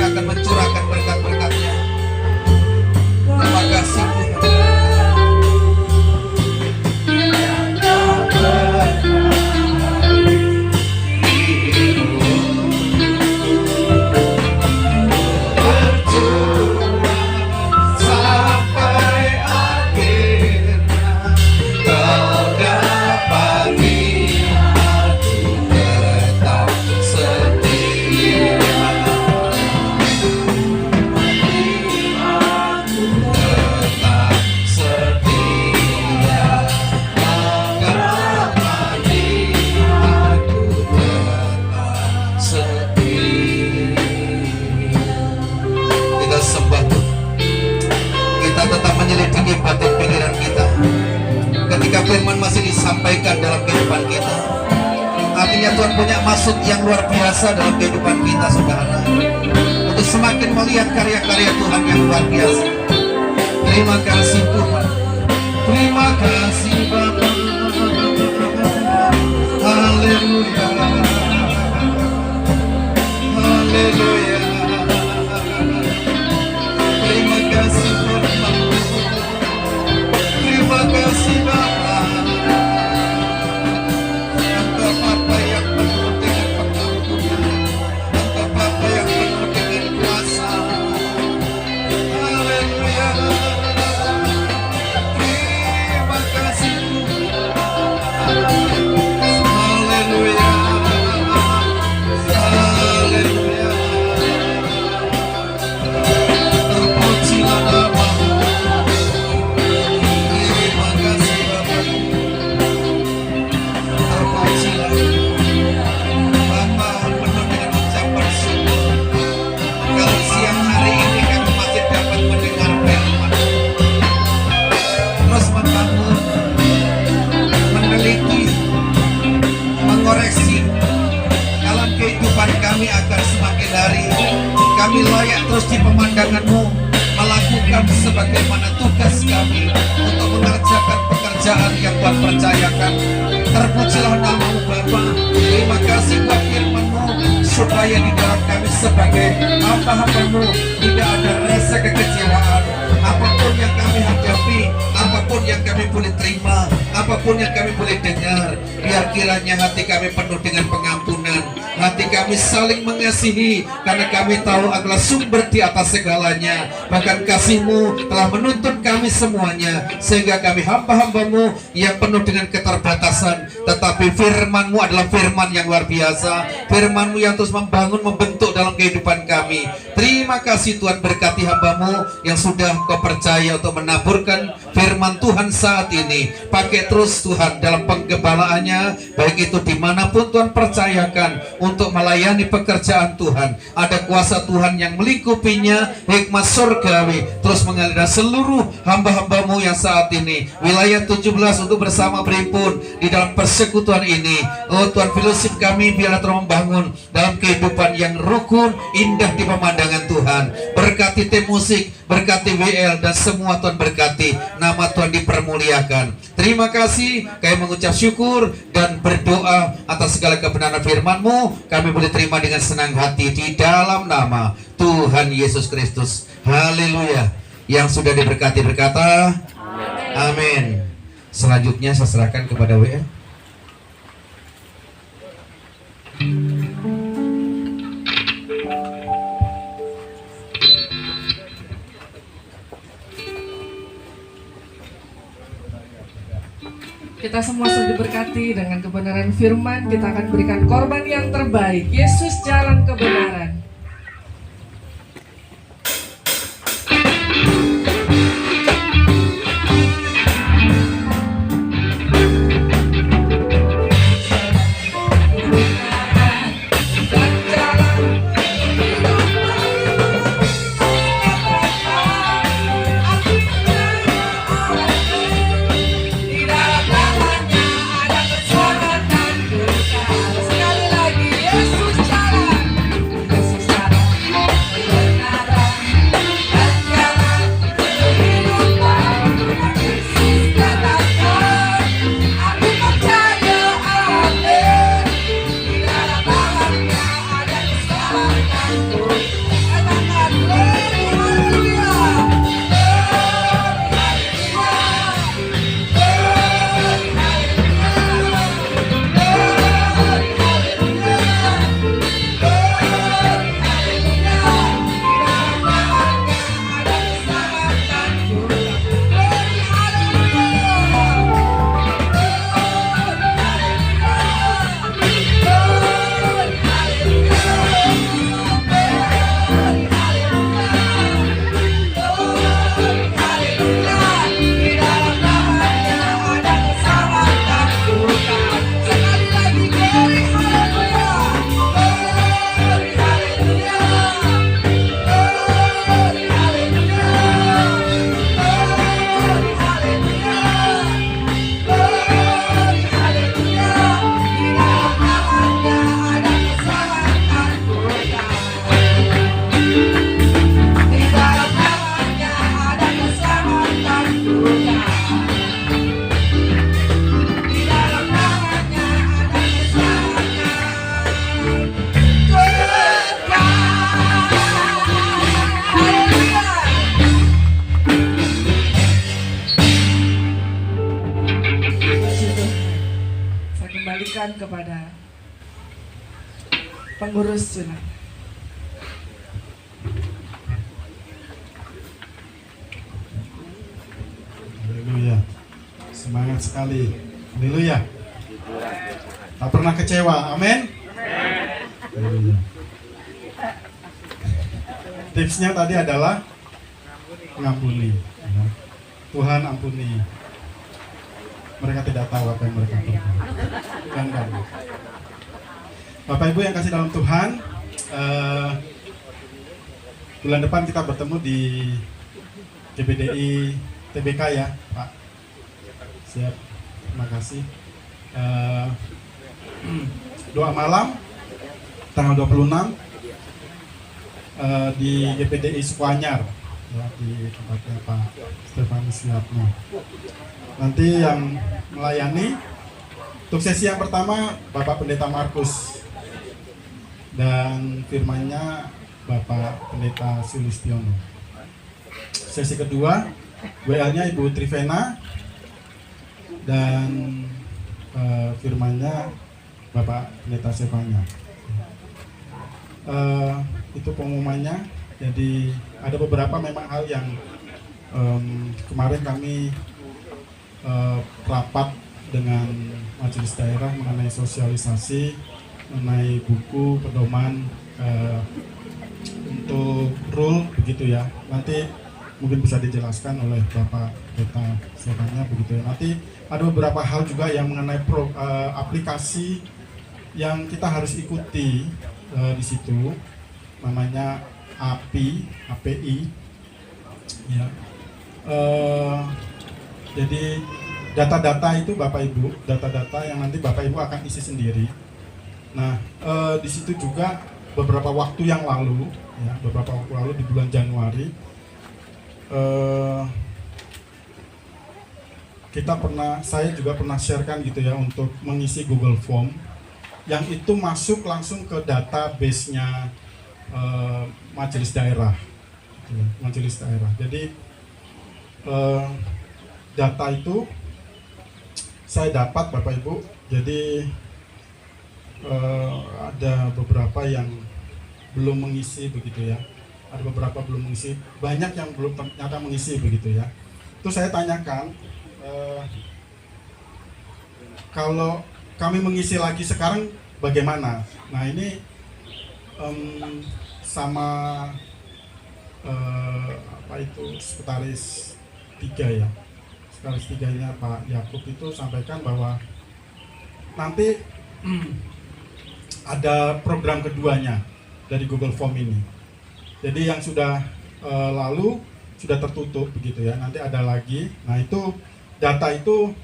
akan mencurahkan berkat-berkat-Nya. Terima kasih Tuhan. Firman masih disampaikan dalam kehidupan kita, artinya Tuhan punya maksud yang luar biasa dalam kehidupan kita, saudara, untuk semakin melihat karya-karya Tuhan yang luar biasa. Terima kasih Tuhan, terima kasih Bapa. Haleluya, haleluya. Terima kasih Bapa, terima kasih Bapa. Kami layak terus di pemandangan-Mu, melakukan sebagaimana tugas kami untuk mengerjakan pekerjaan yang Tuhan percayakan. Terpujilah nama-Mu Bapa. Terima kasih buat firman-Mu, supaya di dalam kami sebagai hamba-hamba-Mu tidak ada rasa kekecewaan. Apapun yang kami hadapi, apapun yang kami boleh terima, apapun yang kami boleh dengar, biar kiranya hati kami penuh dengan pengampunan, hati kami saling mengasihi, karena kami tahu adalah sumber di atas segalanya. Bahkan kasih-Mu telah menuntun kami semuanya, sehingga kami hamba-hamba-Mu yang penuh dengan keterbatasan, tetapi firman-Mu adalah firman yang luar biasa, firman-Mu yang terus membangun, membentuk dalam kehidupan kami. Terima kasih Tuhan, berkati hamba-Mu yang sudah Kau percaya untuk menaburkan firman Tuhan saat ini. Pakai terus Tuhan dalam penggembalaannya, baik itu dimanapun Tuhan percayakan untuk melayani pekerjaan Tuhan. Ada kuasa Tuhan yang melingkupinya, hikmat surgawi terus mengalir seluruh hamba-hamba-Mu yang saat ini wilayah 17 untuk bersama berhimpun di dalam persekutuan ini. Oh Tuhan, fellowship kami biarlah terus membangun dalam kehidupan yang rukun, indah di pemandangan Tuhan. Berkati tim musik, berkati WL dan semua Tuhan berkati. Nama Tuhan dipermuliakan. Terima kasih, kami mengucap syukur dan berdoa atas segala kebenaran firman-Mu. Kami boleh terima dengan senang hati di dalam nama Tuhan Yesus Kristus. Haleluya. Yang sudah diberkati berkata amin. Selanjutnya saya serahkan kepada WL. Kita semua sudah diberkati dengan kebenaran firman. Kita akan berikan korban yang terbaik. Yesus jalan kebenaran. Sekali lagi, Yesus jalan. persilakan kepada pengurus sunat. Haleluya. Semangat sekali. Haleluya. Tak pernah kecewa. Amin. Haleluya. Tipsnya tadi adalah mengampuni. Ya. Tuhan ampuni. Mereka tidak tahu apa yang mereka perbuat. Kan. Bapak Ibu yang kasih dalam Tuhan, bulan depan kita bertemu di GBDI TBK ya, Pak. Siap. Terima kasih. Doa malam tanggal 26 di GPDI Sukoanyar ya, di tempatnya Pak Stefanus Yatno. Nanti yang melayani untuk sesi yang pertama Bapak Pendeta Markus dan firmannya Bapak Pendeta Sulistiono. Sesi kedua WL-nya Ibu Trivena dan firmannya Bapak Pendeta Stefania. Itu pengumumannya. Jadi ada beberapa memang hal yang kemarin kami rapat dengan majelis daerah mengenai sosialisasi, mengenai buku pedoman untuk rule begitu ya. Nanti mungkin bisa dijelaskan oleh Bapak Pendeta Stefania begitu ya. Nanti ada beberapa hal juga yang mengenai aplikasi yang kita harus ikuti di situ, namanya API ya. Jadi data-data itu Bapak Ibu, data-data yang nanti Bapak Ibu akan isi sendiri. Nah, di situ juga beberapa waktu yang lalu ya, di bulan Januari saya juga pernah sharekan gitu ya untuk mengisi Google Form yang itu masuk langsung ke database-nya majelis daerah, Jadi data itu saya dapat Bapak Ibu. Jadi ada beberapa yang belum mengisi begitu ya. Ada beberapa belum mengisi, banyak yang belum ternyata mengisi begitu ya. Itu saya tanyakan, kalau kami mengisi lagi sekarang bagaimana? Nah ini sama sekretaris 3 ya, sekretaris 3-nya Pak Yakub itu sampaikan bahwa nanti ada program keduanya dari Google Form ini. Jadi yang sudah lalu sudah tertutup begitu ya. Nanti ada lagi. Nah itu data itu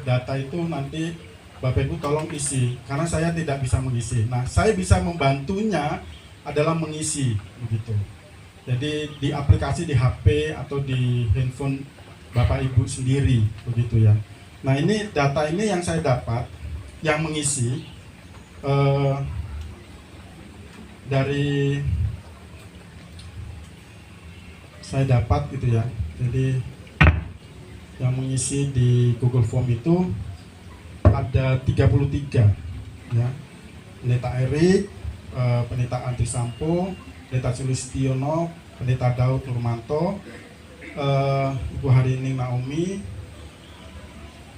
data itu nanti Bapak Ibu tolong isi karena saya tidak bisa mengisi. Nah saya bisa membantunya adalah mengisi begitu. Jadi di aplikasi di HP atau di handphone Bapak Ibu sendiri begitu ya. Nah ini data ini yang saya dapat yang mengisi dari saya dapat gitu ya. Jadi yang mengisi di Google Form itu ada 33 ya. Pendeta Erik, Pendeta Andri Sampo, Pendeta Sulistiono, Pendeta Daud Nurmanto, Ibu Harini Naomi,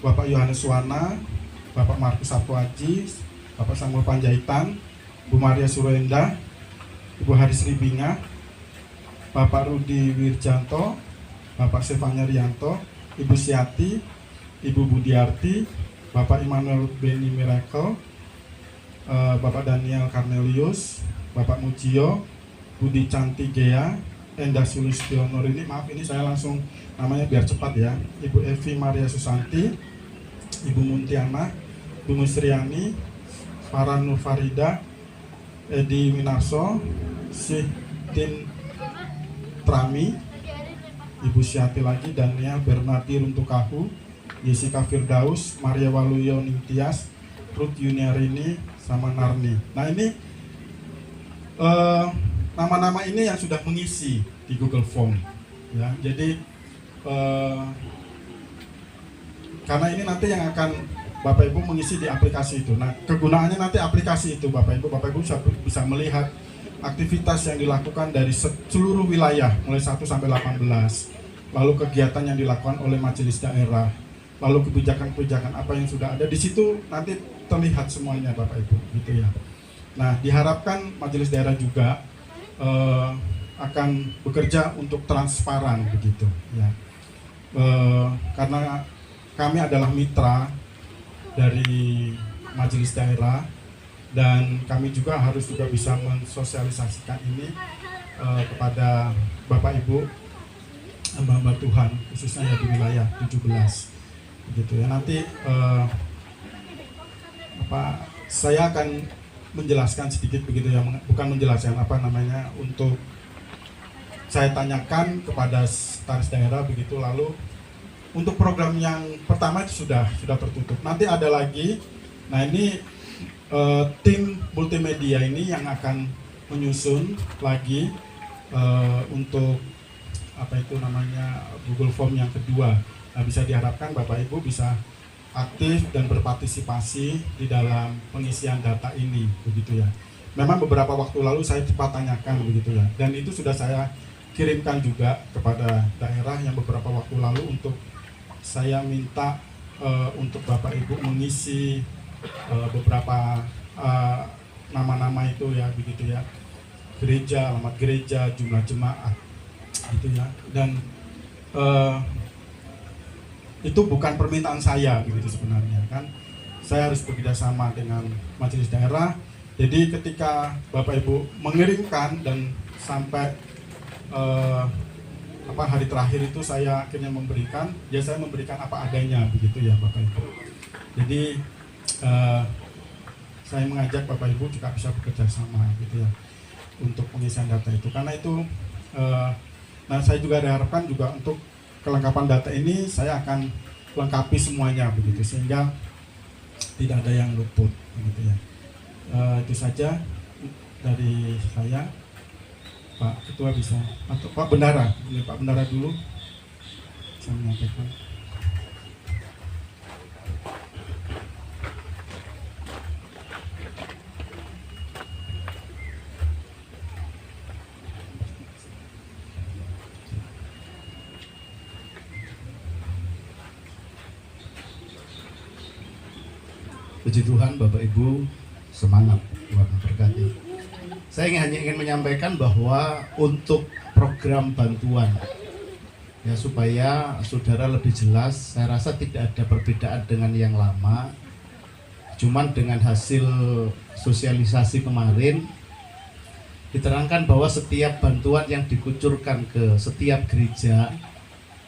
Bapak Yohanes Wana, Bapak Markus Sapuaji, Bapak Samuel Panjaitan, Bu Maria Surenda, Ibu Haris Ribinga, Bapak Rudi Wirjanto, Bapak Stefania Rianto, Ibu Siati, Ibu Budiarti, Bapak Immanuel Beni Miracle, Bapak Daniel Cornelius, Bapak Mujio, Budi Canti Gea, Enda Sulistiono. Ini maaf, ini saya langsung namanya biar cepat ya. Ibu Evi Maria Susanti, Ibu Muntiana, Ibu Musriani, Farah Nur Farida, Edi Winarso, Sidin Trami, Ibu Syati lagi, Daniel Bernardi Runtukahu, Jessica Firdaus, Maria Waluyo Nintias, Ruth Yuniarini, sama Narni. Nah ini nama-nama ini yang sudah mengisi di Google Form ya. Jadi karena ini nanti yang akan Bapak Ibu mengisi di aplikasi itu. Nah, kegunaannya nanti aplikasi itu Bapak Ibu bisa melihat aktivitas yang dilakukan dari seluruh wilayah mulai 1 sampai 18. Lalu kegiatan yang dilakukan oleh majelis daerah. Lalu kebijakan-kebijakan apa yang sudah ada di situ nanti terlihat semuanya Bapak Ibu gitu ya. Nah, diharapkan majelis daerah juga akan bekerja untuk transparan begitu ya. Karena kami adalah mitra dari majelis daerah dan kami juga harus bisa mensosialisasikan ini kepada Bapak Ibu hamba-hamba Tuhan khususnya ya di wilayah 17 begitu ya. Nanti saya akan menjelaskan sedikit begitu ya, bukan menjelaskan untuk saya tanyakan kepada sekretaris daerah begitu. Lalu untuk program yang pertama itu sudah tertutup. Nanti ada lagi. Nah, ini tim multimedia ini yang akan menyusun lagi untuk Google Form yang kedua. Nah, bisa diharapkan Bapak Ibu bisa aktif dan berpartisipasi di dalam pengisian data ini begitu ya. Memang beberapa waktu lalu saya cepat tanyakan begitu ya, dan itu sudah saya kirimkan juga kepada daerah yang beberapa waktu lalu untuk saya minta untuk Bapak Ibu mengisi beberapa nama-nama itu ya begitu ya, gereja, alamat gereja, jumlah jemaat gitu ya. Dan itu bukan permintaan saya begitu sebenarnya kan. Saya harus bekerjasama dengan majelis daerah. Jadi ketika Bapak Ibu mengirimkan dan sampai hari terakhir itu saya akhirnya memberikan, ya saya memberikan apa adanya begitu ya Bapak Ibu. Jadi saya mengajak Bapak Ibu juga bisa bekerja sama gitu ya untuk pengisian data itu, karena itu nah saya juga diharapkan juga untuk kelengkapan data ini saya akan lengkapi semuanya begitu sehingga tidak ada yang luput begitu ya. Itu saja dari saya. Pak Ketua bisa, atau Pak Bendara, ini Pak Bendara dulu saya menyampaikan. Puji Tuhan, Bapak Ibu, semangat, Tuhan memberkati. Saya hanya ingin menyampaikan bahwa untuk program bantuan ya, supaya saudara lebih jelas, saya rasa tidak ada perbedaan dengan yang lama. Cuman dengan hasil sosialisasi kemarin diterangkan bahwa setiap bantuan yang dikucurkan ke setiap gereja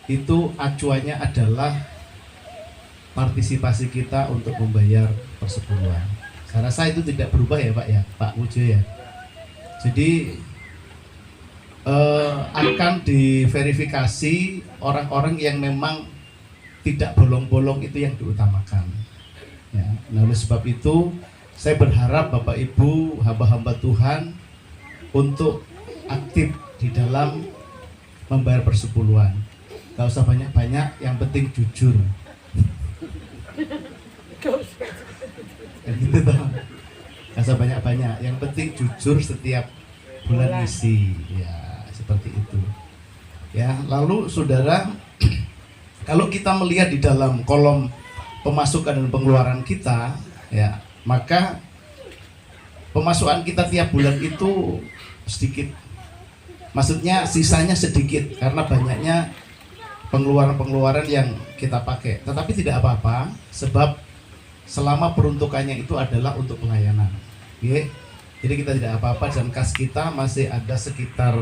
itu acuannya adalah partisipasi kita untuk membayar persepuluhan. Saya rasa itu tidak berubah ya Pak ya, Pak Mujo ya. Jadi akan diverifikasi orang-orang yang memang tidak bolong-bolong, itu yang diutamakan ya. Nah, oleh sebab itu saya berharap Bapak Ibu hamba-hamba Tuhan untuk aktif di dalam membayar persepuluhan. Gak usah banyak-banyak, yang penting jujur. Gitu toh. Gak banyak-banyak, yang penting jujur setiap bulan isi ya, seperti itu ya. Lalu saudara, kalau kita melihat di dalam kolom pemasukan dan pengeluaran kita ya, maka pemasukan kita tiap bulan itu sedikit, maksudnya sisanya sedikit karena banyaknya pengeluaran-pengeluaran yang kita pakai. Tetapi tidak apa-apa, sebab selama peruntukannya itu adalah untuk pelayanan. Oke? Jadi kita tidak apa-apa, dan kas kita masih ada sekitar